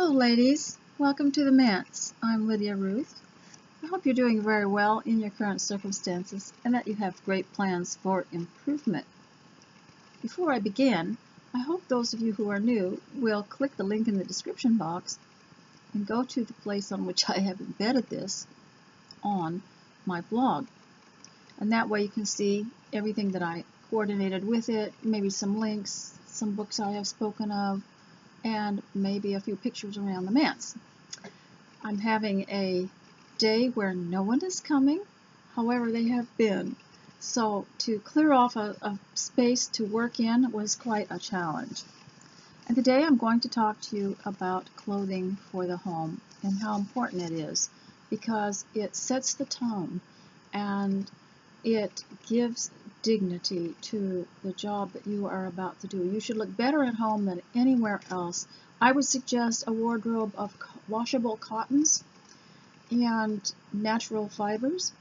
Hello ladies, welcome to the Manse. I'm Lydia Ruth. I hope you're doing very well in your current circumstances and that you have great plans for improvement. Before I begin, I hope those of you who are new will click the link in the description box and go to the place on which I have embedded this on my blog. And that way you can see everything that I coordinated with it, maybe some links, some books I have spoken of, and maybe a few pictures around the manse. I'm having a day where no one is coming, however they have been. So to clear off a space to work in was quite a challenge. And today I'm going to talk to you about clothing for the home and how important it is, because it sets the tone and it gives dignity to the job that you are about to do. You should look better at home than anywhere else. I would suggest a wardrobe of washable cottons and natural fibers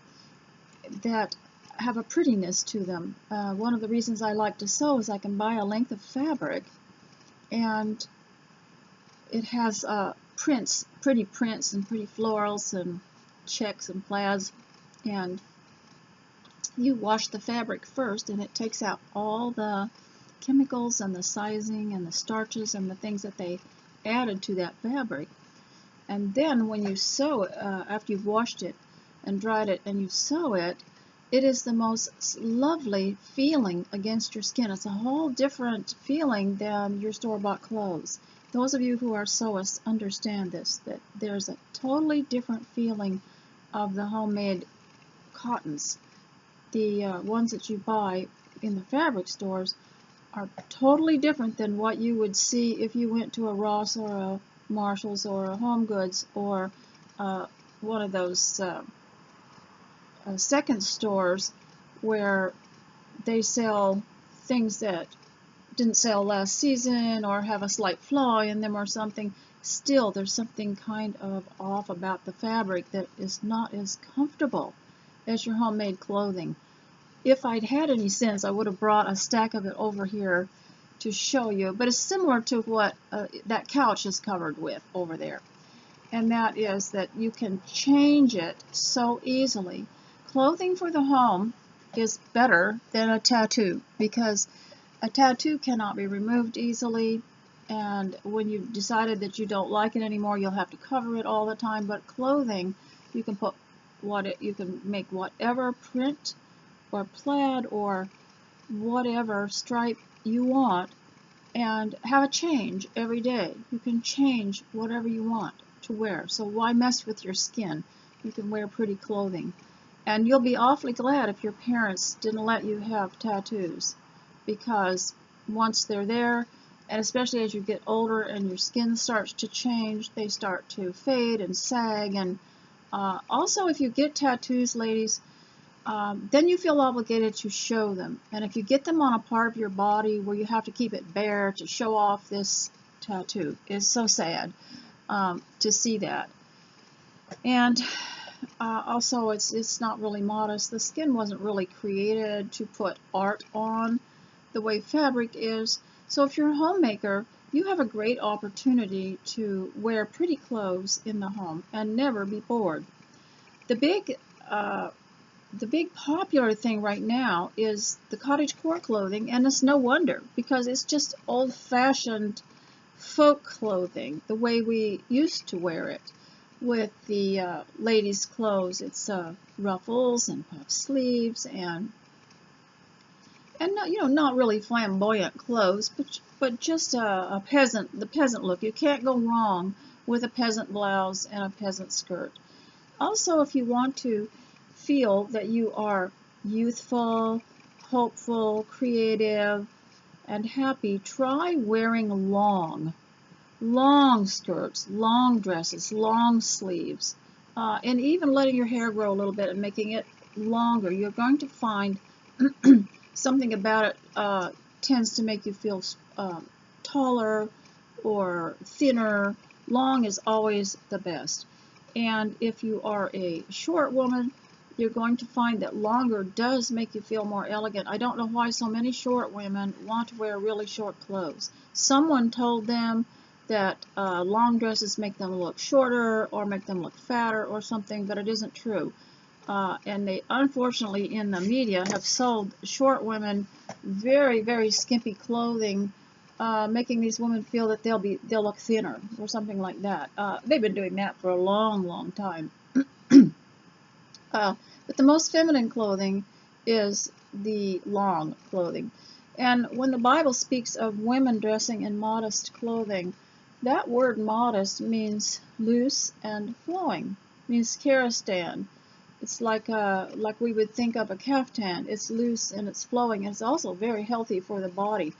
that have a prettiness to them. One of the reasons I like to sew is I can buy a length of fabric and it has prints, pretty prints and pretty florals and checks and plaids, and you wash the fabric first and it takes out all the chemicals and the sizing and the starches and the things that they added to that fabric. And then when you sew it, after you've washed it and dried it and you sew it, it is the most lovely feeling against your skin. It's a whole different feeling than your store-bought clothes. Those of you who are sewists understand this, that there's a totally different feeling of the homemade cottons. The ones that you buy in the fabric stores are totally different than what you would see if you went to a Ross or a Marshall's or a Home Goods or one of those second stores where they sell things that didn't sell last season or have a slight flaw in them or something. Still, there's something kind of off about the fabric that is not as comfortable as your homemade clothing. If I'd had any sense, I would have brought a stack of it over here to show you, but it's similar to what that couch is covered with over there, and that is that you can change it so easily. Clothing for the home is better than a tattoo, because a tattoo cannot be removed easily, and when you've decided that you don't like it anymore, you'll have to cover it all the time. But clothing, you can put you can make whatever print or plaid or whatever stripe you want and have a change every day. You can change whatever you want to wear. So why mess with your skin? You can wear pretty clothing. And you'll be awfully glad if your parents didn't let you have tattoos, because once they're there, and especially as you get older and your skin starts to change, they start to fade and sag. And also, if you get tattoos, ladies, then you feel obligated to show them. And if you get them on a part of your body where you have to keep it bare to show off this tattoo, it's so sad to see that. And also, it's not really modest. The skin wasn't really created to put art on the way fabric is. So if you're a homemaker, you have a great opportunity to wear pretty clothes in the home and never be bored. The big popular thing right now is the cottage core clothing, and it's no wonder, because it's just old-fashioned folk clothing, the way we used to wear it. With the ladies' clothes, it's ruffles and puff sleeves and not, you know, not really flamboyant clothes, but just the peasant look. You can't go wrong with a peasant blouse and a peasant skirt. Also, if you want to feel that you are youthful, hopeful, creative, and happy, try wearing long skirts, long dresses, long sleeves, and even letting your hair grow a little bit and making it longer. You're going to find something about it tends to make you feel taller or thinner. Long is always the best. And if you are a short woman, you're going to find that longer does make you feel more elegant. I don't know why so many short women want to wear really short clothes. Someone told them that long dresses make them look shorter or make them look fatter or something, but it isn't true. And they, unfortunately, in the media have sold short women very, very skimpy clothing, making these women feel that they'll look thinner or something like that. They've been doing that for a long, long time. But the most feminine clothing is the long clothing. And when the Bible speaks of women dressing in modest clothing, that word modest means loose and flowing, means kerostan. It's like we would think of a caftan. It's loose and it's flowing, and it's also very healthy for the body.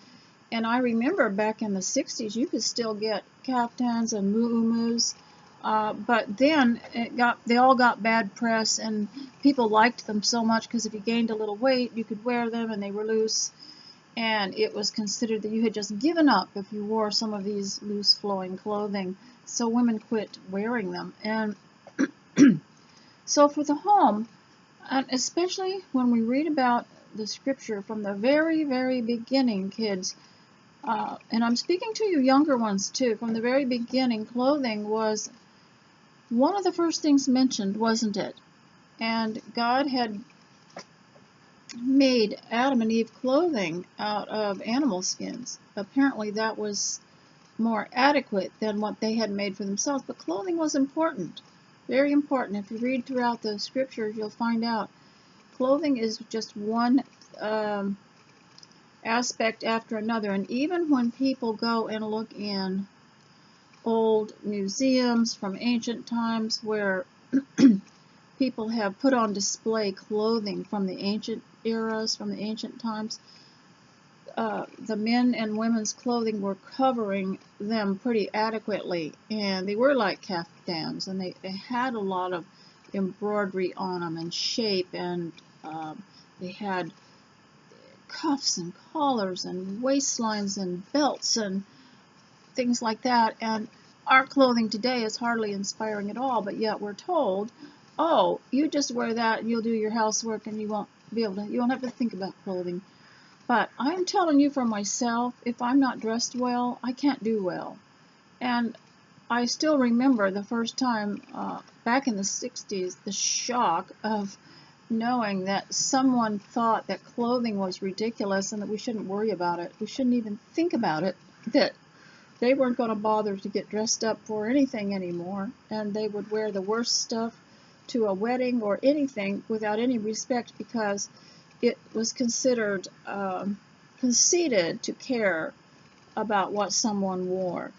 And I remember back in the 60s, you could still get caftans and muumuus, but then they all got bad press, and people liked them so much because if you gained a little weight, you could wear them, and they were loose. And it was considered that you had just given up if you wore some of these loose flowing clothing. So women quit wearing them. And so for the home, and especially when we read about the scripture from the very, very beginning, kids, and I'm speaking to you younger ones too, from the very beginning, clothing was one of the first things mentioned, wasn't it? And God had made Adam and Eve clothing out of animal skins. Apparently that was more adequate than what they had made for themselves, but clothing was important, very important. If you read throughout the scriptures, you'll find out clothing is just one aspect after another. And even when people go and look in old museums from ancient times where people have put on display clothing from the ancient eras, from the ancient times, the men and women's clothing were covering them pretty adequately, and they were like caftans, and they had a lot of embroidery on them and shape, and they had cuffs and collars and waistlines and belts and things like that. And our clothing today is hardly inspiring at all, but yet we're told, oh, you just wear that and you'll do your housework and you won't have to think about clothing. But I'm telling you for myself, if I'm not dressed well, I can't do well. And I still remember the first time back in the 60s, the shock of knowing that someone thought that clothing was ridiculous and that we shouldn't worry about it. We shouldn't even think about it, that they weren't going to bother to get dressed up for anything anymore, and they would wear the worst stuff to a wedding or anything without any respect because it was considered conceited to care about what someone wore.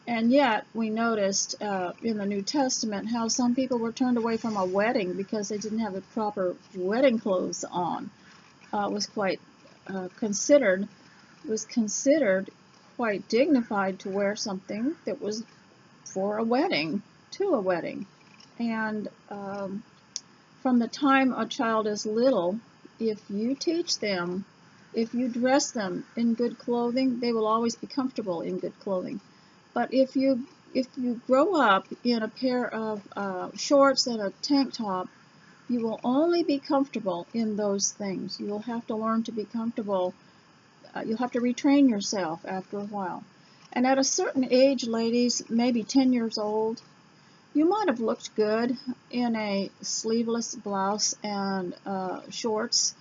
And yet we noticed in the New Testament how some people were turned away from a wedding because they didn't have the proper wedding clothes on. It was quite considered quite dignified to wear something that was for a wedding, to a wedding. And from the time a child is little, if you teach them, if you dress them in good clothing, they will always be comfortable in good clothing. But if you grow up in a pair of shorts and a tank top, you will only be comfortable in those things. You will have to learn to be comfortable. You'll have to retrain yourself after a while. And at a certain age, ladies, maybe 10 years old, you might have looked good in a sleeveless blouse and shorts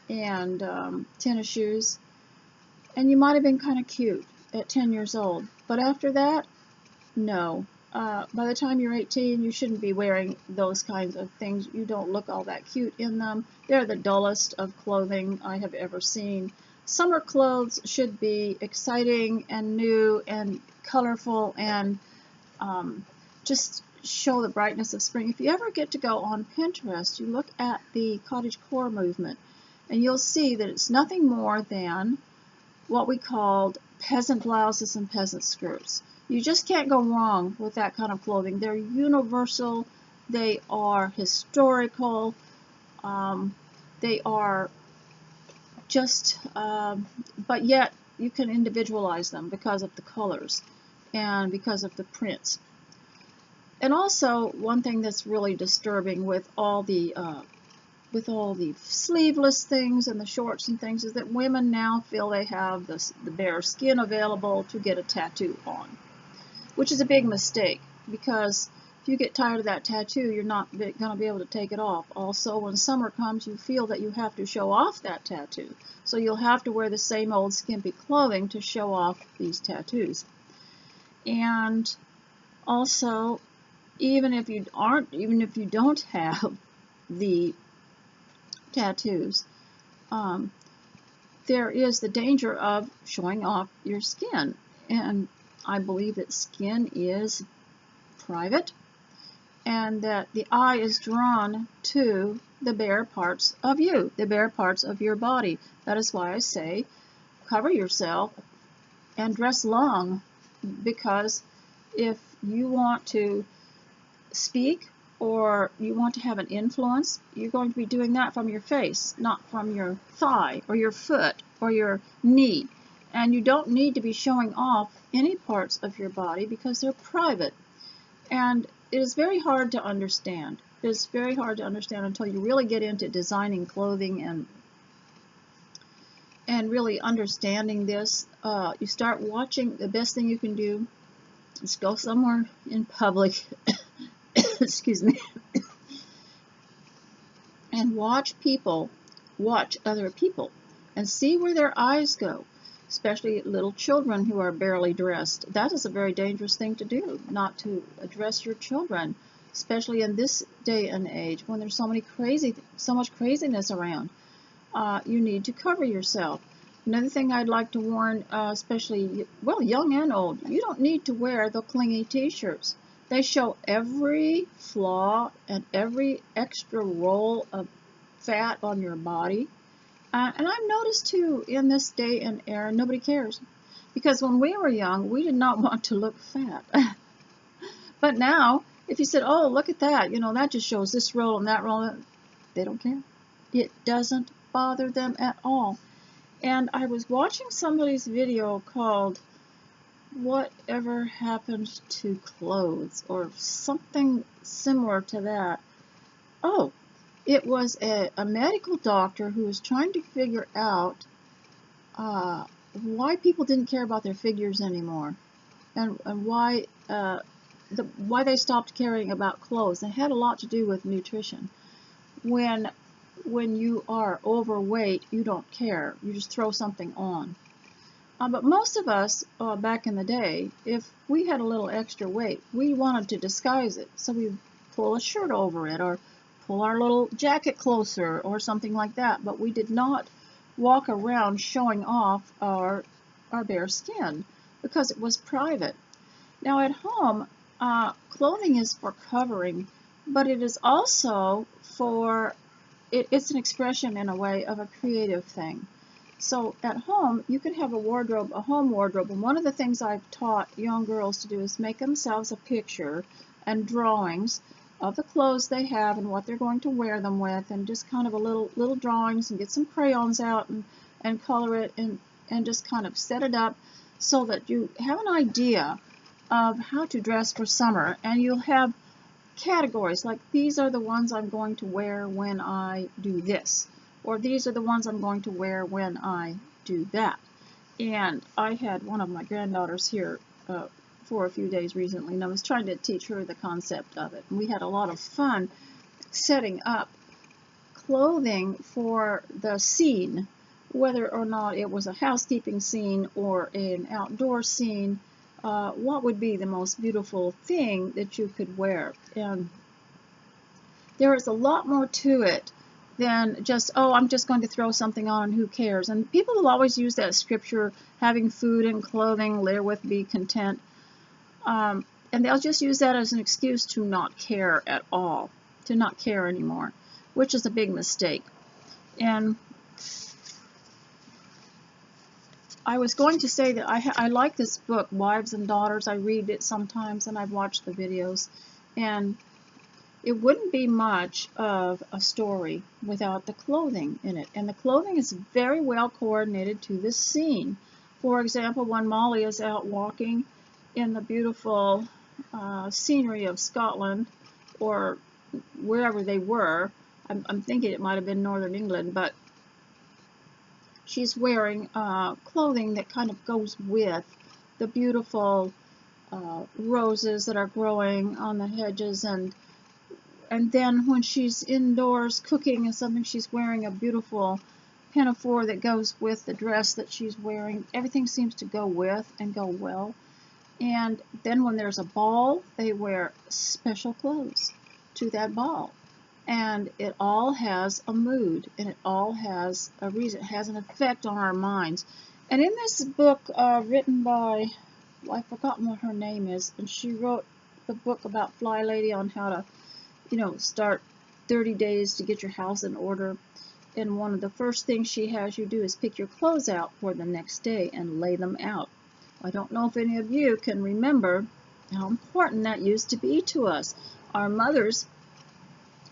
and tennis shoes, and you might have been kind of cute at 10 years old. But after that, no. By the time you're 18, you shouldn't be wearing those kinds of things. You don't look all that cute in them. They're the dullest of clothing I have ever seen. Summer clothes should be exciting and new and colorful and just show the brightness of spring. If you ever get to go on Pinterest, you look at the cottagecore movement, and you'll see that it's nothing more than what we called peasant blouses and peasant skirts. You just can't go wrong with that kind of clothing. They're universal, they are historical, they are just, but yet you can individualize them because of the colors and because of the prints. And also, one thing that's really disturbing with all the sleeveless things and the shorts and things is that women now feel they have the bare skin available to get a tattoo on. which is a big mistake, because if you get tired of that tattoo, you're not going to be able to take it off. Also, when summer comes, you feel that you have to show off that tattoo. So you'll have to wear the same old skimpy clothing to show off these tattoos. And also, even if you don't have the tattoos, there is the danger of showing off your skin. And I believe that skin is private, and that the eye is drawn to the bare parts of you, the bare parts of your body. That is why I say cover yourself and dress long, because if you want to speak or you want to have an influence, you're going to be doing that from your face, not from your thigh or your foot or your knee. And you don't need to be showing off any parts of your body because they're private. And it is very hard to understand. It is very hard to understand until you really get into designing clothing and really understanding this. You start watching. The best thing you can do is go somewhere in public, excuse me, and watch other people, and see where their eyes go. Especially little children who are barely dressed. That is a very dangerous thing to do, not to address your children, especially in this day and age when there's so much craziness around. You need to cover yourself. Another thing I'd like to warn, especially, well, young and old, you don't need to wear the clingy t-shirts. They show every flaw and every extra roll of fat on your body. And I've noticed too, in this day and era, nobody cares. Because when we were young, we did not want to look fat. But now, if you said, oh, look at that, that just shows this roll and that roll, they don't care. It doesn't bother them at all. And I was watching somebody's video called Whatever Happened to Clothes, or something similar to that. Oh, it was a medical doctor who was trying to figure out why people didn't care about their figures anymore, and why they stopped caring about clothes. It had a lot to do with nutrition. When you are overweight, you don't care. You just throw something on. But most of us, back in the day, if we had a little extra weight, we wanted to disguise it. So we pull a shirt over it, or pull our little jacket closer, or something like that. But we did not walk around showing off our bare skin, because it was private. Now at home, clothing is for covering, but it is also it's an expression in a way of a creative thing. So at home, you can have a home wardrobe, and one of the things I've taught young girls to do is make themselves a picture and drawings of the clothes they have and what they're going to wear them with, and just kind of a little drawings, and get some crayons out and color it, and just kind of set it up so that you have an idea of how to dress for summer. And you'll have categories like, these are the ones I'm going to wear when I do this, or these are the ones I'm going to wear when I do that. And I had one of my granddaughters here for a few days recently, and I was trying to teach her the concept of it. And we had a lot of fun setting up clothing for the scene, whether or not it was a housekeeping scene or an outdoor scene. What would be the most beautiful thing that you could wear? And there is a lot more to it than just, oh, I'm just going to throw something on, who cares? And people will always use that scripture, having food and clothing, therewith be content. And they'll just use that as an excuse to not care at all, to not care anymore, which is a big mistake. And I was going to say that I like this book, Wives and Daughters. I read it sometimes, and I've watched the videos. And it wouldn't be much of a story without the clothing in it. And the clothing is very well coordinated to the scene. For example, when Molly is out walking in the beautiful scenery of Scotland, or wherever they were, I'm thinking it might have been Northern England, but she's wearing clothing that kind of goes with the beautiful roses that are growing on the hedges, and then when she's indoors cooking and something, she's wearing a beautiful pinafore that goes with the dress that she's wearing. Everything seems to go with and go well. And then when there's a ball, they wear special clothes to that ball. And it all has a mood, and it all has a reason. It has an effect on our minds. And in this book written by, well, I've forgotten what her name is, and she wrote the book about Fly Lady on how to, start 30 days to get your house in order. And one of the first things she has you do is pick your clothes out for the next day and lay them out. I don't know if any of you can remember how important that used to be to us. Our mothers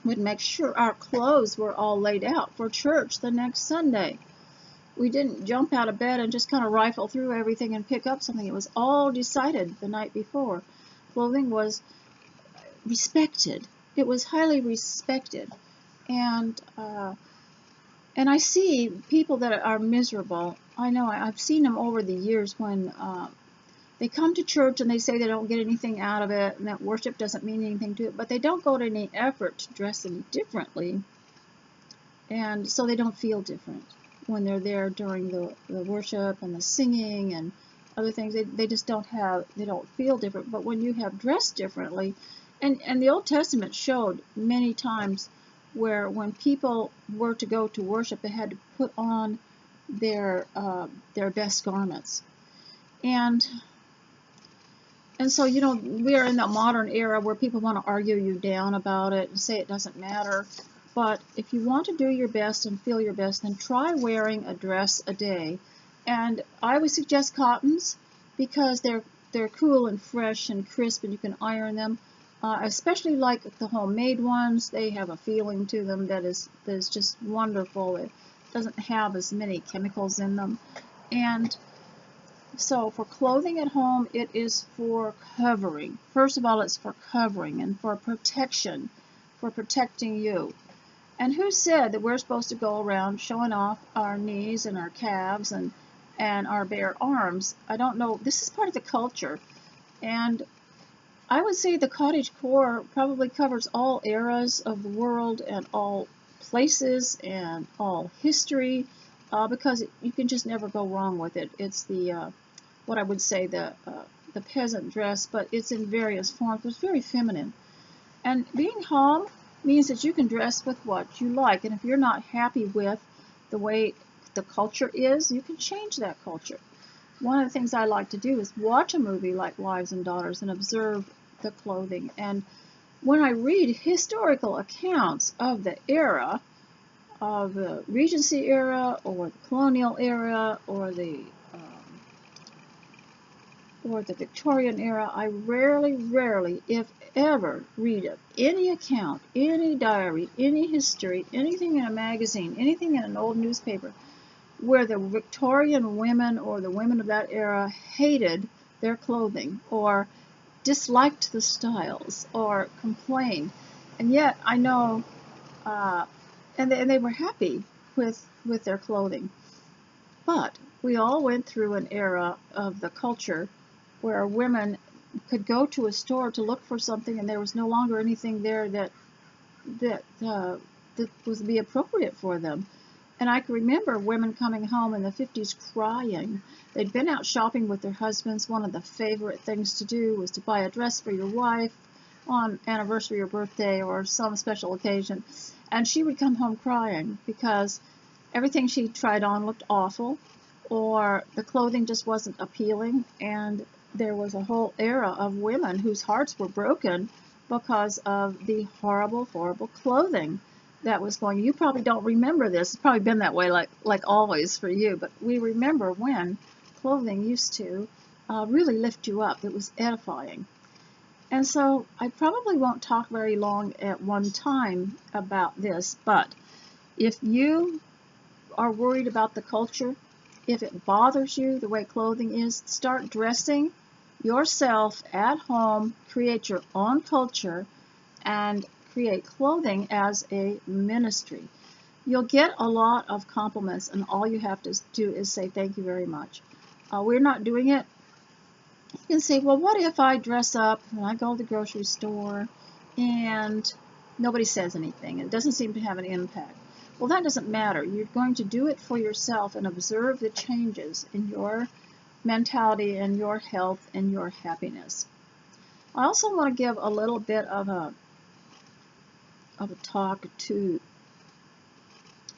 would make sure our clothes were all laid out for church the next Sunday. We didn't jump out of bed and just kind of rifle through everything and pick up something. It was all decided the night before. Clothing was respected. It was highly respected. And I see people that are miserable. I know I've seen them over the years when they come to church and they say they don't get anything out of it and that worship doesn't mean anything to it, but they don't go to any effort to dress any differently, and so they don't feel different when they're there during the worship and the singing and other things. They just don't feel different. But when you have dressed differently, and the Old Testament showed many times where when people were to go to worship, they had to put on their best garments. And so, we are in the modern era where people want to argue you down about it and say it doesn't matter. But if you want to do your best and feel your best, then try wearing a dress a day. And I would suggest cottons because they're cool and fresh and crisp, and you can iron them. Especially like the homemade ones, they have a feeling to them that is just wonderful. It doesn't have as many chemicals in them. And so for clothing at home, it is for covering. First of all, it's for covering and for protection, for protecting you. And who said that we're supposed to go around showing off our knees and our calves and our bare arms? I don't know. This is part of the culture. And I would say the cottage core probably covers all eras of the world and all places and all history, because you can just never go wrong with it. It's the what I would say the peasant dress, but it's in various forms. It's very feminine. And being home means that you can dress with what you like. And if you're not happy with the way the culture is, you can change that culture. One of the things I like to do is watch a movie like Wives and Daughters and observe the clothing. And when I read historical accounts of the era, of the Regency era or the colonial era or the Victorian era, I rarely, if ever, read of any account, any diary, any history, anything in a magazine, anything in an old newspaper, where the Victorian women or the women of that era hated their clothing or disliked the styles or complained. And yet I know, and they were happy with their clothing. But we all went through an era of the culture where women could go to a store to look for something, and there was no longer anything there that would be appropriate for them. And I can remember women coming home in the 50s crying. They'd been out shopping with their husbands. One of the favorite things to do was to buy a dress for your wife on anniversary or birthday or some special occasion. And she would come home crying because everything she tried on looked awful, or the clothing just wasn't appealing. And there was a whole era of women whose hearts were broken because of the horrible, horrible clothing that was going. You probably don't remember this. It's probably been that way like always for you, but we remember when clothing used to really lift you up. It was edifying. And so I probably won't talk very long at one time about this, but if you are worried about the culture, if it bothers you the way clothing is, start dressing yourself at home, create your own culture, and create clothing as a ministry. You'll get a lot of compliments, and all you have to do is say thank you very much. We're not doing it You can say, well, what if I dress up and I go to the grocery store and nobody says anything? It doesn't seem to have an impact. Well, that doesn't matter. You're going to do it for yourself and observe the changes in your mentality and your health and your happiness. I also want to give a little bit of a talk to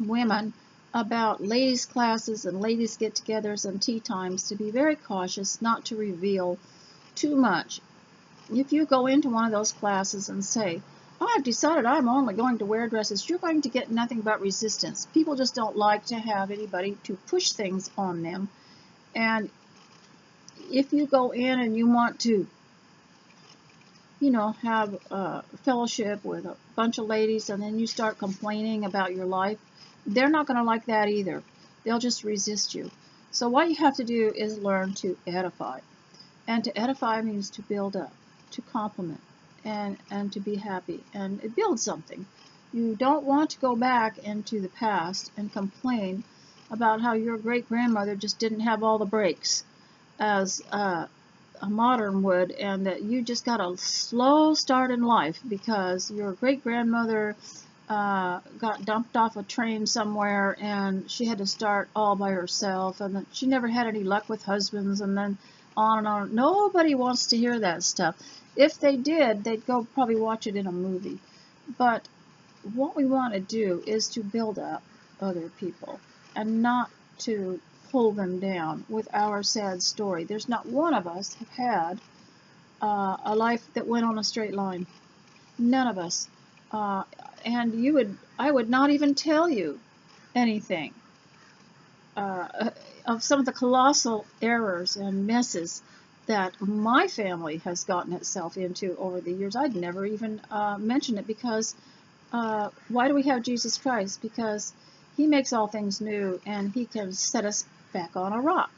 women about ladies' classes and ladies' get-togethers and tea times, to be very cautious not to reveal too much. If you go into one of those classes and say, I've decided I'm only going to wear dresses, you're going to get nothing but resistance. People just don't like to have anybody to push things on them. And if you go in and you want to, have a fellowship with a bunch of ladies and then you start complaining about your life, they're not going to like that either. They'll just resist you. So what you have to do is learn to edify. And to edify means to build up, to compliment, and to be happy. And it builds something. You don't want to go back into the past and complain about how your great-grandmother just didn't have all the breaks as a modern would, and that you just got a slow start in life because your great-grandmother got dumped off a train somewhere and she had to start all by herself, and that she never had any luck with husbands, and then on and on. Nobody wants to hear that stuff. If they did, they'd go probably watch it in a movie. But what we want to do is to build up other people and not to pull them down with our sad story. There's not one of us have had a life that went on a straight line. None of us. And I would not even tell you anything of some of the colossal errors and messes that my family has gotten itself into over the years. I'd never even mention it because why do we have Jesus Christ? Because he makes all things new and he can set us back on a rock.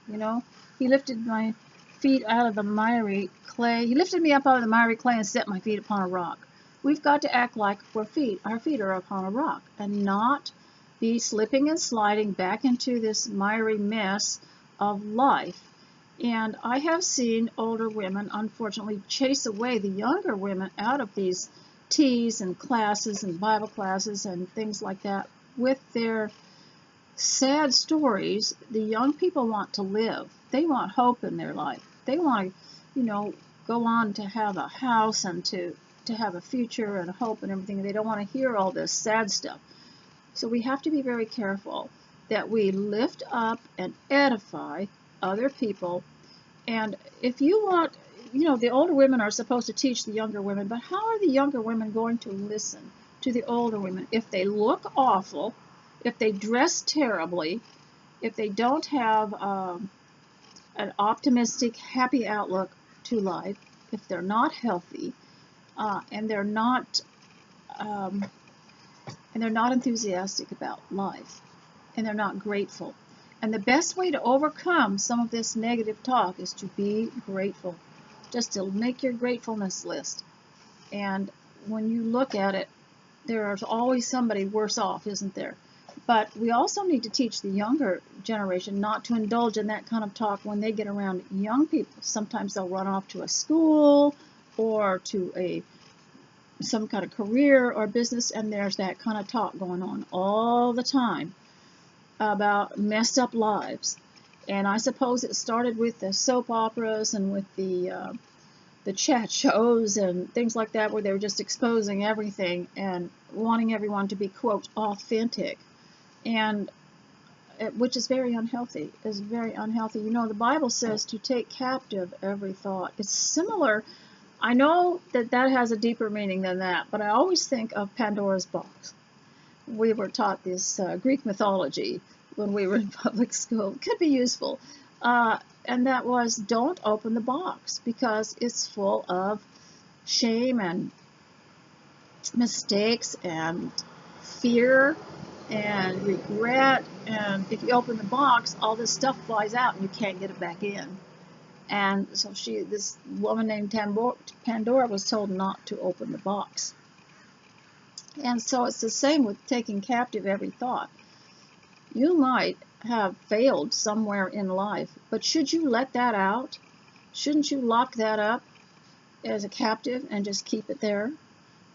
He lifted my feet out of the miry clay. He lifted me up out of the miry clay and set my feet upon a rock. We've got to act like our feet are upon a rock and not be slipping and sliding back into this miry mess of life. And I have seen older women, unfortunately, chase away the younger women out of these teas and classes and Bible classes and things like that with their sad stories. The young people want to live. They want hope in their life. They want to, go on to have a house and to have a future and hope and everything. They don't want to hear all this sad stuff. So we have to be very careful that we lift up and edify other people. And if you want, the older women are supposed to teach the younger women, but how are the younger women going to listen to the older women if they look awful, if they dress terribly, if they don't have an optimistic, happy outlook to life, if they're not healthy, and they're not enthusiastic about life, and they're not grateful. And the best way to overcome some of this negative talk is to be grateful. Just to make your gratefulness list. And when you look at it, there's always somebody worse off, isn't there? But we also need to teach the younger generation not to indulge in that kind of talk when they get around young people. Sometimes they'll run off to a school or to some kind of career or business, and there's that kind of talk going on all the time about messed up lives. And I suppose it started with the soap operas and with the chat shows and things like that, where they were just exposing everything and wanting everyone to be, quote, authentic, and which is very unhealthy. Is very unhealthy. The Bible says to take captive every thought. It's similar. I know that has a deeper meaning than that, but I always think of Pandora's box. We were taught this Greek mythology when we were in public school. It could be useful. And that was, don't open the box because it's full of shame and mistakes and fear and regret. And if you open the box, all this stuff flies out and you can't get it back in. And so this woman named Pandora was told not to open the box. And so it's the same with taking captive every thought. You might have failed somewhere in life, but should you let that out? Shouldn't you lock that up as a captive and just keep it there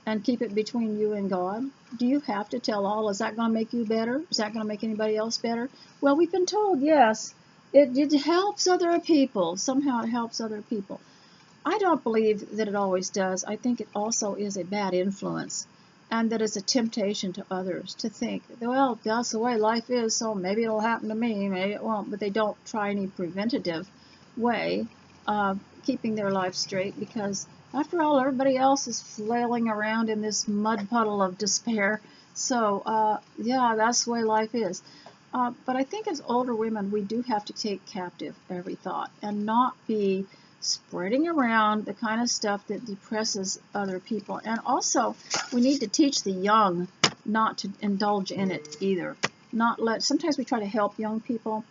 and keep it between you and God? Do you have to tell all? Is that going to make you better? Is that going to make anybody else better? Well, we've been told, yes, it helps other people. Somehow it helps other people. I don't believe that it always does. I think it also is a bad influence, and that it's a temptation to others to think, well, that's the way life is, so maybe it'll happen to me, maybe it won't. But they don't try any preventative way of keeping their life straight, because after all, everybody else is flailing around in this mud puddle of despair. So yeah, that's the way life is. But I think as older women, we do have to take captive every thought and not be spreading around the kind of stuff that depresses other people. And also, we need to teach the young not to indulge in it either. Sometimes we try to help young people,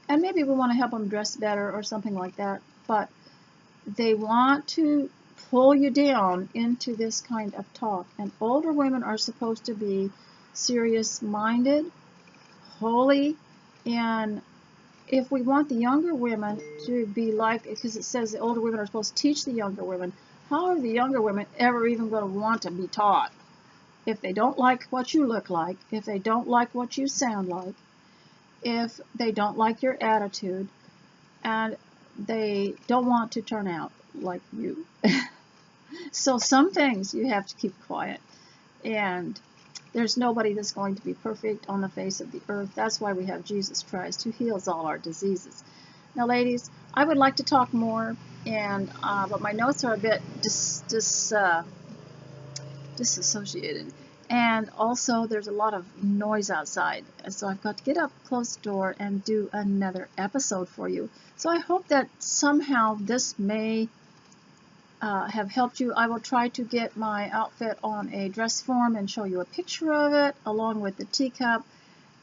and maybe we want to help them dress better or something like that, but they want to pull you down into this kind of talk. And older women are supposed to be serious-minded, holy, and if we want the younger women to be like, because it says the older women are supposed to teach the younger women, how are the younger women ever even going to want to be taught? If they don't like what you look like, if they don't like what you sound like, if they don't like your attitude, and they don't want to turn out like you. So some things you have to keep quiet. And there's nobody that's going to be perfect on the face of the earth. That's why we have Jesus Christ, who heals all our diseases. Now, ladies, I would like to talk more, but my notes are a bit disassociated. And also, there's a lot of noise outside. So I've got to get up, close the door, and do another episode for you. So I hope that somehow this may have helped you. I will try to get my outfit on a dress form and show you a picture of it along with the teacup.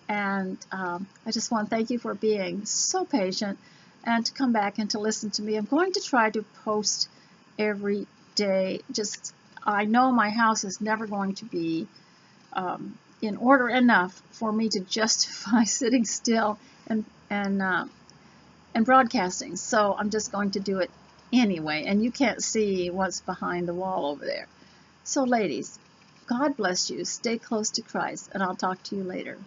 And I just want to thank you for being so patient and to come back and to listen to me. I'm going to try to post every day. I know my house is never going to be in order enough for me to justify sitting still and broadcasting. So I'm just going to do it anyway, and you can't see what's behind the wall over there. So ladies, God bless you. Stay close to Christ, and I'll talk to you later.